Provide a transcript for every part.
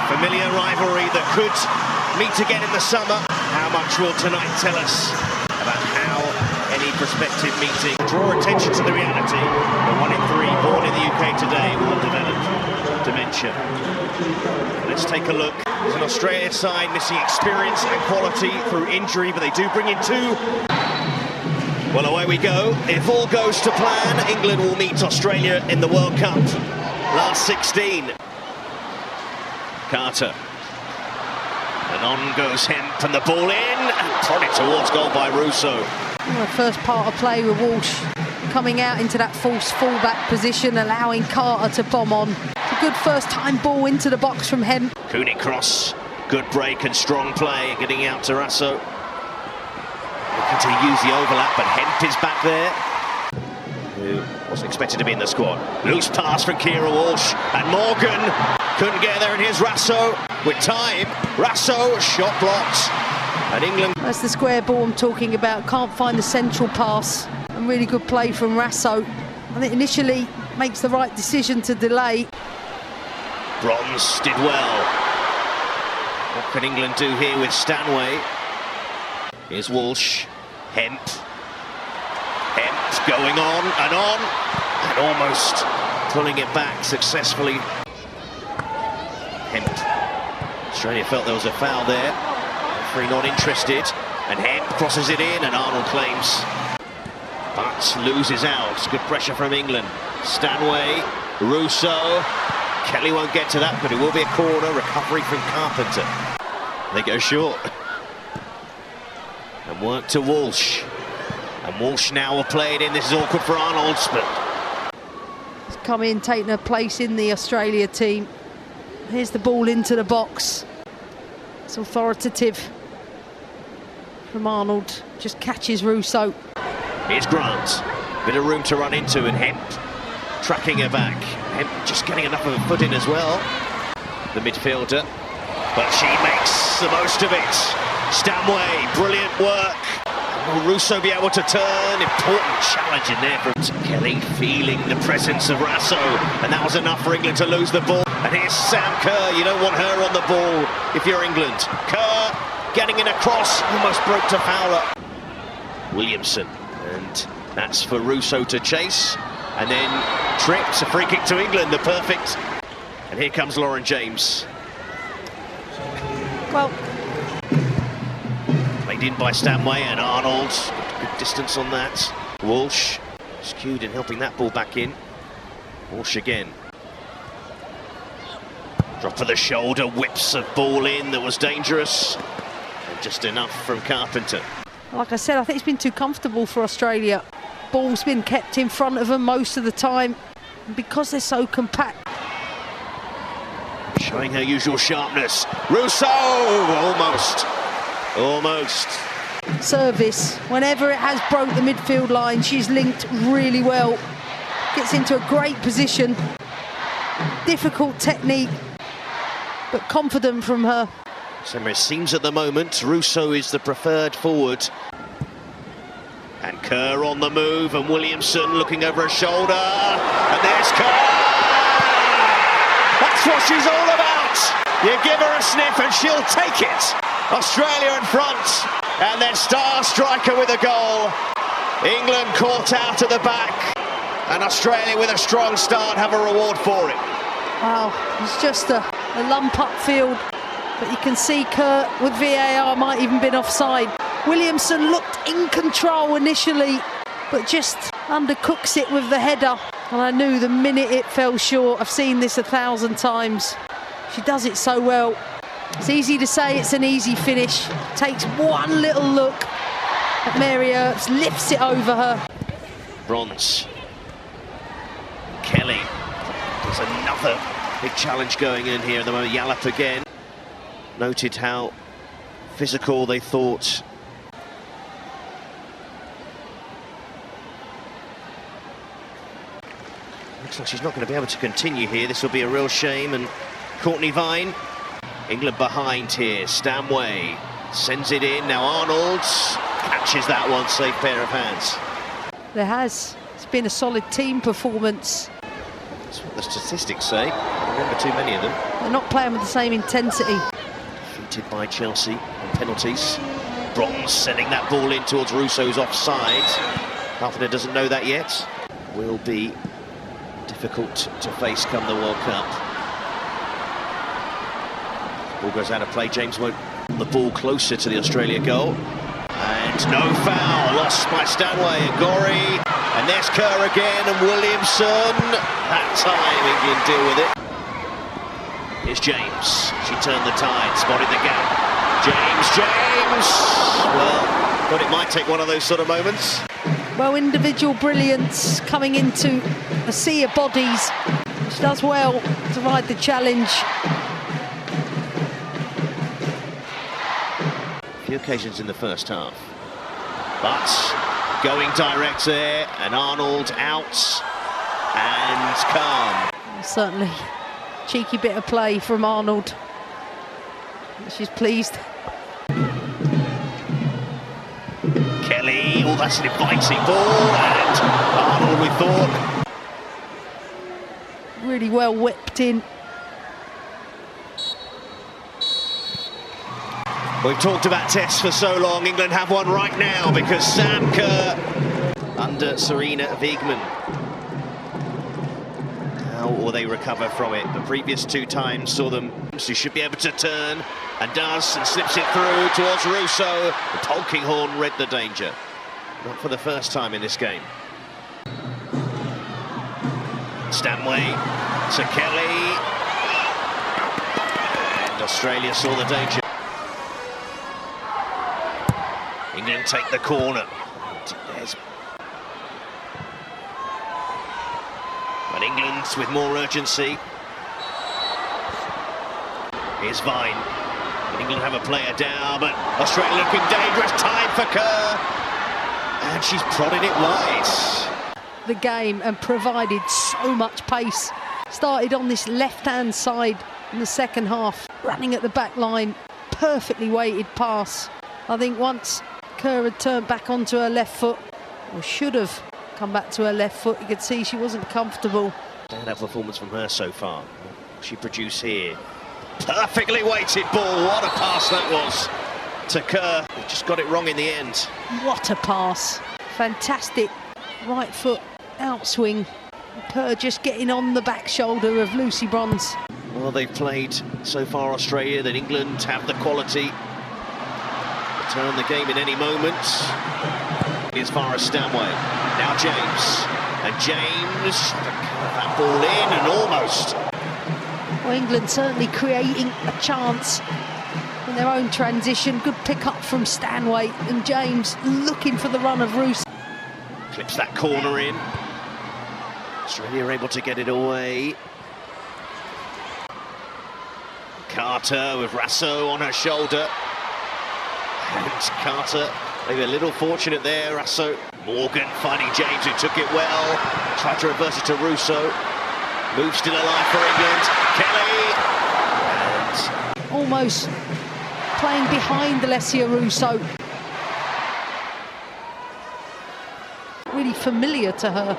familiar rivalry that could meet again in the summer. How much will tonight tell us about how any prospective meeting draw attention to the reality that 1 in 3 born in the UK today will develop dementia. Let's take a look. There's an Australia side missing experience and quality through injury, but they do bring in 2. Well, away we go. If all goes to plan, England will meet Australia in the World Cup. Last 16. Carter. And on goes Hemp, and the ball in, and prodded towards goal by Russo. Well, the first part of play with Walsh coming out into that false fullback position, allowing Carter to bomb on. It's a good first-time ball into the box from Hemp. Cooney cross, good break and strong play, getting out to Russo. Looking to use the overlap, but Hemp is back there, who wasn't expected to be in the squad. Loose pass from Kira Walsh, and Morgan couldn't get there, and here's Russo with time. Russo, shot blocked, and England. That's the square ball I'm talking about. Can't find the central pass, and really good play from Russo. I think initially makes the right decision to delay. Bronze did well. What can England do here with Stanway? Here's Walsh, Hemp going on, and almost pulling it back successfully. Hemp. Australia felt there was a foul there. Referee not interested, and Hemp crosses it in, and Arnold claims, but loses out. Good pressure from England. Stanway, Russo. Kelly won't get to that, but it will be a corner. Recovery from Carpenter. They go short. And work to Walsh. And Walsh now will play it in. This is awkward for Arnold's, but he's come in, taking a place in the Australia team. Here's the ball into the box. It's authoritative from Arnold. Just catches Russo. Here's Grant. Bit of room to run into, and Hemp tracking her back. Hemp just getting enough of a foot in as well, the midfielder. But she makes the most of it. Stanway, brilliant work. Will Russo be able to turn? Important challenge in there from Kelly, feeling the presence of Russo, and that was enough for England to lose the ball. And here's Sam Kerr. You don't want her on the ball if you're England. Kerr getting in a cross, almost broke to Fowler. Williamson, and that's for Russo to chase, and then trips, a free kick to England, the perfect. And here comes Lauren James. Well, played in by Stanway, and Arnold, good distance on that. Walsh skewed in helping that ball back in. Walsh again. Drop for the shoulder, whips a ball in that was dangerous. And just enough from Carpenter. like I said, I think it's been too comfortable for Australia. Ball's been kept in front of them most of the time. And because they're so compact. Showing her usual sharpness. Russo! Almost. Service, whenever it has broke the midfield line, she's linked really well. Gets into a great position. Difficult technique, but confident from her. So it seems at the moment Russo is the preferred forward. And Kerr on the move, and Williamson looking over her shoulder. And there's Kerr! That's what she's all about! You give her a sniff and she'll take it! Australia in front, and then star striker with a goal. England caught out at the back, and Australia with a strong start have a reward for it. Wow, it's just a lump upfield, but you can see Kerr with VAR might even been offside. Williamson looked in control initially, but just undercooks it with the header. And I knew the minute it fell short, I've seen this 1,000 times. She does it so well. It's easy to say it's an easy finish. Takes one little look at Mary Earps, lifts it over her. Bronze. Kelly. There's another big challenge going in here at the moment. Yallop again. Noted how physical they thought. Looks like she's not going to be able to continue here. This will be a real shame. And Courtney Vine. England behind here. Stanway sends it in. Now Arnold catches that one. Safe pair of hands. There has. It's been a solid team performance. That's what the statistics say. I remember too many of them. They're not playing with the same intensity. Defeated by Chelsea on penalties. Bronze sending that ball in towards Russo's offside. Carpenter doesn't know that yet. Will be difficult to face come the World Cup. Ball goes out of play. James won't the ball closer to the Australia goal. And no foul, lost by Stanway and Gorry. And there's Kerr again and Williamson. That time England deal with it. Here's James. She turned the tide, spotted the gap. James! Well, but it might take one of those sort of moments. Well, individual brilliance coming into a sea of bodies. She does well to ride the challenge. A few occasions in the first half. But going direct there, and Arnold out, and calm. Certainly, cheeky bit of play from Arnold. She's pleased. Kelly, oh, that's an inviting ball, and Arnold, we thought. Really well whipped in. We've talked about tests for so long. England have one right now because Sam Kerr under Serena Wiegmann. How will they recover from it? The previous two times saw them. She should be able to turn and does and slips it through towards Russo. The Polkinghorn read the danger. Not for the first time in this game. Stanway to Kelly. And Australia saw the danger. England take the corner. But England with more urgency. Here's Vine. And England have a player down, but Australia looking dangerous. Time for Kerr. And she's prodded it wide. The game and provided so much pace. Started on this left-hand side in the second half. Running at the back line. Perfectly weighted pass. I think once Kerr had turned back onto her left foot, or should have come back to her left foot, you could see she wasn't comfortable. Standout performance from her so far. She produced here. Perfectly weighted ball. What a pass that was to Kerr. Just got it wrong in the end. What a pass. Fantastic right foot outswing. Kerr just getting on the back shoulder of Lucy Bronze. Well, they've played so far Australia that England have the quality. Turn the game in any moment. As far as Stanway. Now James. And James, that ball in and almost. Well, England certainly creating a chance in their own transition. Good pick up from Stanway, and James looking for the run of Roos. Clips that corner in. Australia are able to get it away. Carter with Rasso on her shoulder. And Carter, maybe a little fortunate there. Rasso, Morgan finding James, who took it well. Tried to reverse it to Russo. Move still alive for England. Kelly. And almost playing behind Alessia Russo. Really familiar to her.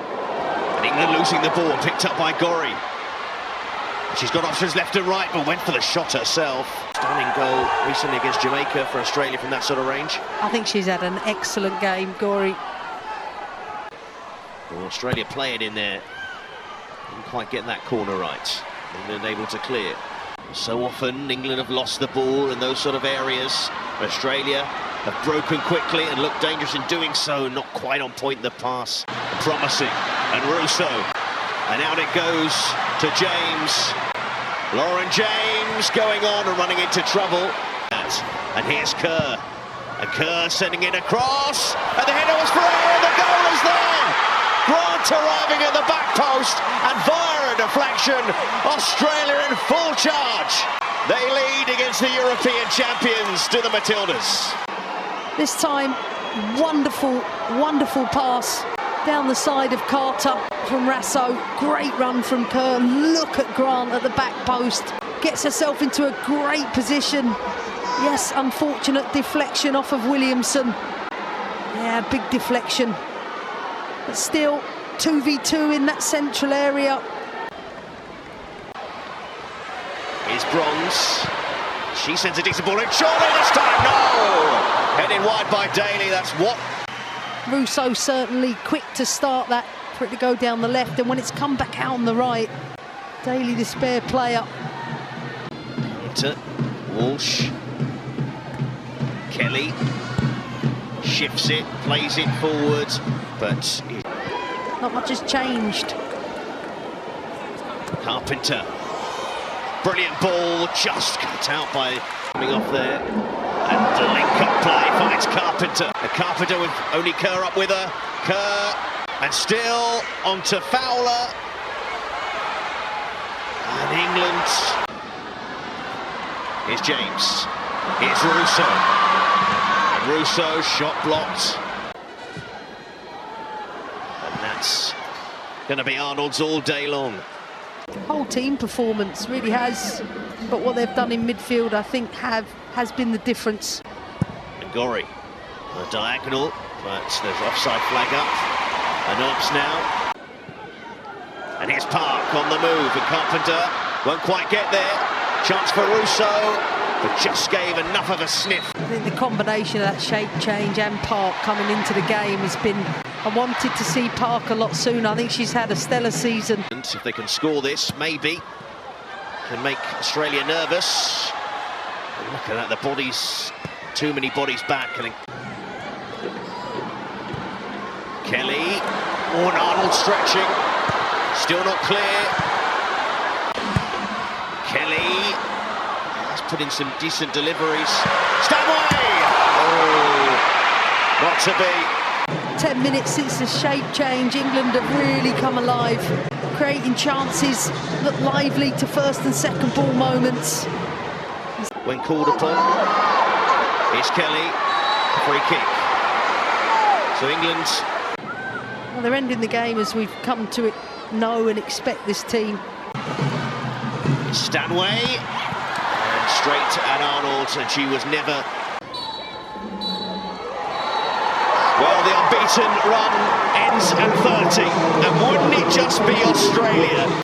And England losing the ball, picked up by Gorry. She's got options left and right, but went for the shot herself. Stunning goal recently against Jamaica for Australia from that sort of range. I think she's had an excellent game, Gorry. Well, Australia playing in there. Didn't quite get that corner right. England able to clear. So often England have lost the ball in those sort of areas. Australia have broken quickly and looked dangerous in doing so. Not quite on point the pass. Promising. And Russo. And out it goes to James. Lauren James going on and running into trouble. And here's Kerr. And Kerr sending it across. And the header was free and the goal is there. Grant arriving at the back post. And via a deflection, Australia in full charge. They lead against the European champions to the Matildas. This time, wonderful, wonderful pass down the side of Carter from Rasso. Great run from Kerr. Look at Grant at the back post. Gets herself into a great position. Yes, unfortunate deflection off of Williamson. Yeah, big deflection. But still, 2v2 in that central area. is Bronze. She sends a decent ball in. Surely this time, no! Heading wide by Daly, that's what. Russo certainly quick to start that, for it to go down the left, and when it's come back out on the right, Daly, the spare player. Into Walsh. Kelly shifts it, plays it forward, but Not much has changed. Carpenter. Brilliant ball, just cut out by coming off there. And the link-up play finds Carpenter. And Carpenter with only Kerr up with her. Kerr, and still onto Fowler. And England. Here's James. Here's Russo. And Russo, shot blocked. And that's going to be Arnold's all day long. The whole team performance really has, but what they've done in midfield, I think, has been the difference. And Gorry on a diagonal, but there's offside flag up. And Ops now. And here's Park on the move, and Carpenter won't quite get there. Chance for Russo, but just gave enough of a sniff. I think the combination of that shape change and Park coming into the game has been. I wanted to see Park a lot sooner. I think she's had a stellar season. And if they can score this, maybe can make Australia nervous. And look at that, the bodies, too many bodies back. I think Kelly, and Arnold stretching, still not clear. Kelly has put in some decent deliveries. Stanway! Oh, not to be. 10 minutes since the shape change, England have really come alive, creating chances, look lively to first and second ball moments. When called upon, here's Kelly, free kick. So England. Well, they're ending the game as we've come to know and expect this team. Stanway, and straight at Arnold, and she was never. Well, the unbeaten run ends at 30, and wouldn't it just be Australia?